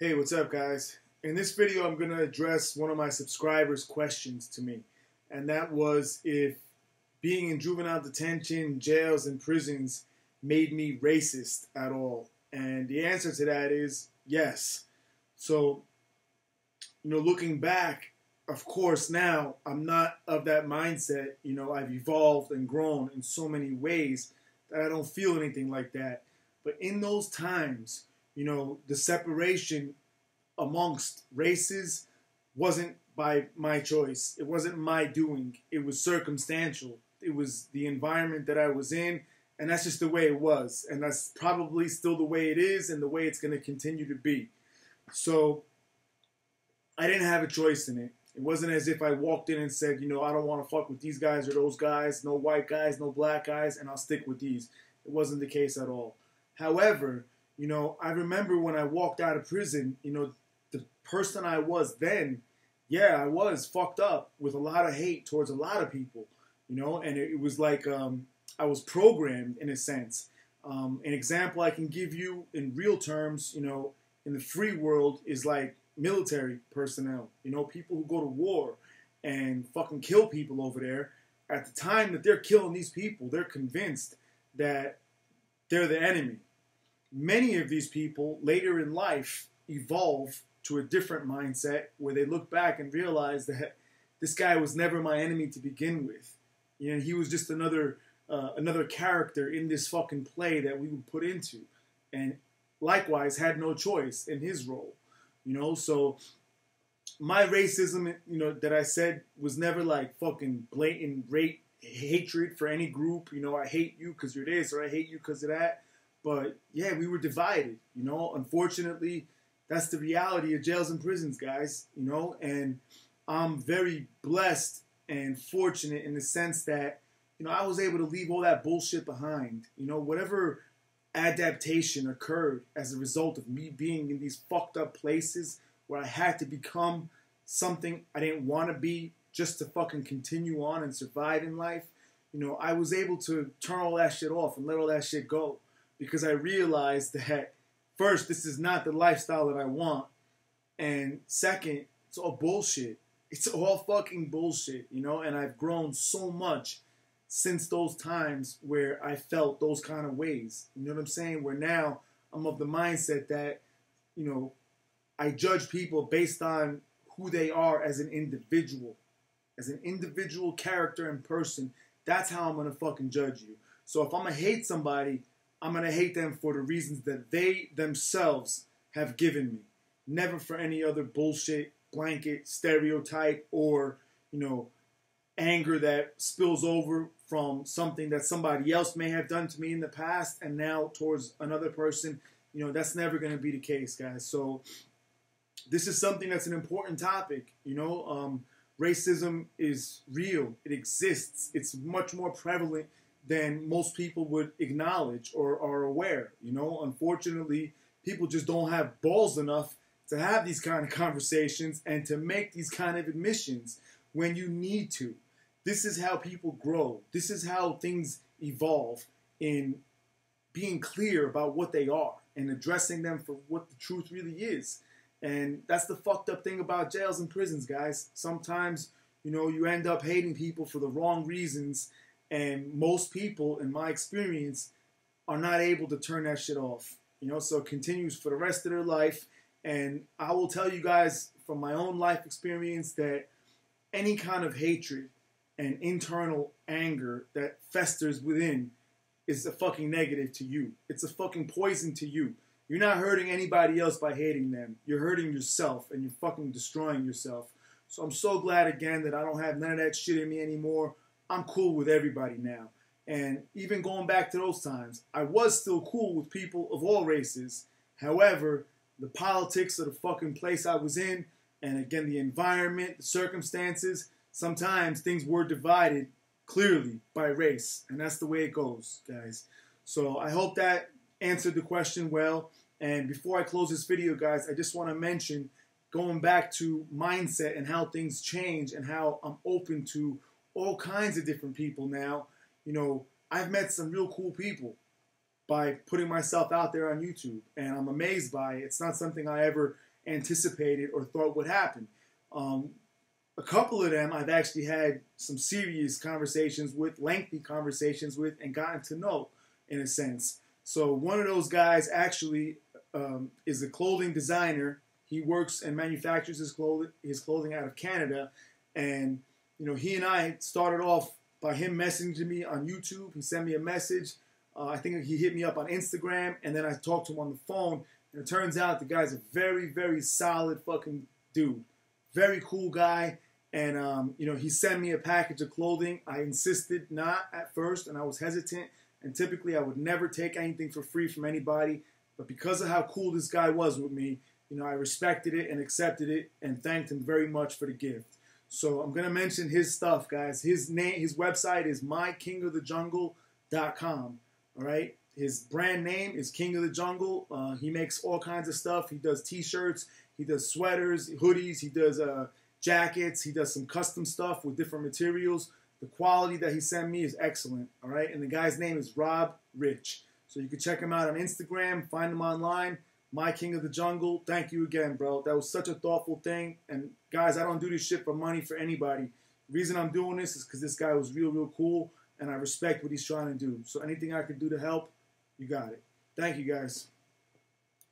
Hey, what's up, guys? In this video, I'm going to address one of my subscribers' questions to me, and that was if being in juvenile detention, jails, and prisons made me racist at all. And the answer to that is yes. So, looking back, of course, now I'm not of that mindset. I've evolved and grown in so many ways that I don't feel anything like that. But in those times, the separation amongst races wasn't by my choice. It wasn't my doing. It was circumstantial. It was the environment that I was in, and that's just the way it was. And that's probably still the way it is and the way it's going to continue to be. So I didn't have a choice in it. It wasn't as if I walked in and said, I don't want to fuck with these guys or those guys, no white guys, no black guys, and I'll stick with these. It wasn't the case at all. However, I remember when I walked out of prison, the person I was then, I was fucked up with a lot of hate towards a lot of people, and it was like I was programmed in a sense. An example I can give you in real terms, in the free world is like military personnel, people who go to war and fucking kill people over there. At the time that they're killing these people, they're convinced that they're the enemy. Many of these people later in life evolve to a different mindset where they look back and realize that this guy was never my enemy to begin with. He was just another character in this fucking play that we would put into, and likewise had no choice in his role. So my racism, that I said was never like fucking blatant hatred for any group. I hate you because you're this, or I hate you because of that. But yeah, we were divided. Unfortunately, that's the reality of jails and prisons, guys. And I'm very blessed and fortunate in the sense that, I was able to leave all that bullshit behind. Whatever adaptation occurred as a result of me being in these fucked up places where I had to become something I didn't want to be just to fucking continue on and survive in life. I was able to turn all that shit off and let all that shit go because I realized that first, this is not the lifestyle that I want. And second, it's all bullshit. It's all fucking bullshit, and I've grown so much since those times where I felt those kind of ways. You know what I'm saying? Where now I'm of the mindset that, I judge people based on who they are as an individual character and person. That's how I'm going to fucking judge you. So if I'm going to hate somebody, I'm going to hate them for the reasons that they themselves have given me. Never for any other bullshit, blanket, stereotype, or, anger that spills over from something that somebody else may have done to me in the past and now towards another person. That's never going to be the case, guys. So this is something that's an important topic. Racism is real. It exists. It's much more prevalent than most people would acknowledge or are aware. Unfortunately, people just don't have balls enough to have these kind of conversations and to make these kind of admissions when you need to. This is how people grow. This is how things evolve in being clear about what they are and addressing them for what the truth really is. And that's the fucked up thing about jails and prisons, guys. Sometimes, you end up hating people for the wrong reasons. And most people, in my experience, are not able to turn that shit off. So it continues for the rest of their life. And I will tell you guys from my own life experience that any kind of hatred and internal anger that festers within is a fucking negative to you. It's a fucking poison to you. You're not hurting anybody else by hating them. You're hurting yourself and you're fucking destroying yourself. So I'm so glad again that I don't have none of that shit in me anymore. I'm cool with everybody now. And even going back to those times, I was still cool with people of all races. However, the politics of the fucking place I was in, and again, the environment, the circumstances, sometimes things were divided clearly by race. And that's the way it goes, guys. So I hope that answered the question well. And before I close this video, guys, I just want to mention going back to mindset and how things change and how I'm open to all kinds of different people now. I've met some real cool people. by putting myself out there on YouTube, and I'm amazed by it. It's not something I ever anticipated or thought would happen. A couple of them I've actually had some serious conversations with, lengthy conversations with, and gotten to know in a sense. So one of those guys actually is a clothing designer. He works and manufactures his clothing out of Canada. And, you know, he and I started off by him messaging me on YouTube. He sent me a message. I think he hit me up on Instagram, and then I talked to him on the phone. And it turns out the guy's a very, very solid fucking dude. Very cool guy. And, you know, he sent me a package of clothing. I insisted not at first, and I was hesitant. And typically I would never take anything for free from anybody. But because of how cool this guy was with me, you know, I respected it and accepted it and thanked him very much for the gift. So I'm going to mention his stuff, guys. His website is mykingofthejungle.com. All right. His brand name is King of the Jungle. He makes all kinds of stuff. He does t-shirts. He does sweaters, hoodies. He does jackets. He does some custom stuff with different materials. The quality that he sent me is excellent. All right. And the guy's name is Rob Rich. So you can check him out on Instagram. Find him online. My King of the Jungle. Thank you again, bro. That was such a thoughtful thing. And guys, I don't do this shit for money for anybody. The reason I'm doing this is because this guy was real, real cool. And I respect what he's trying to do. So anything I can do to help, you got it. Thank you, guys.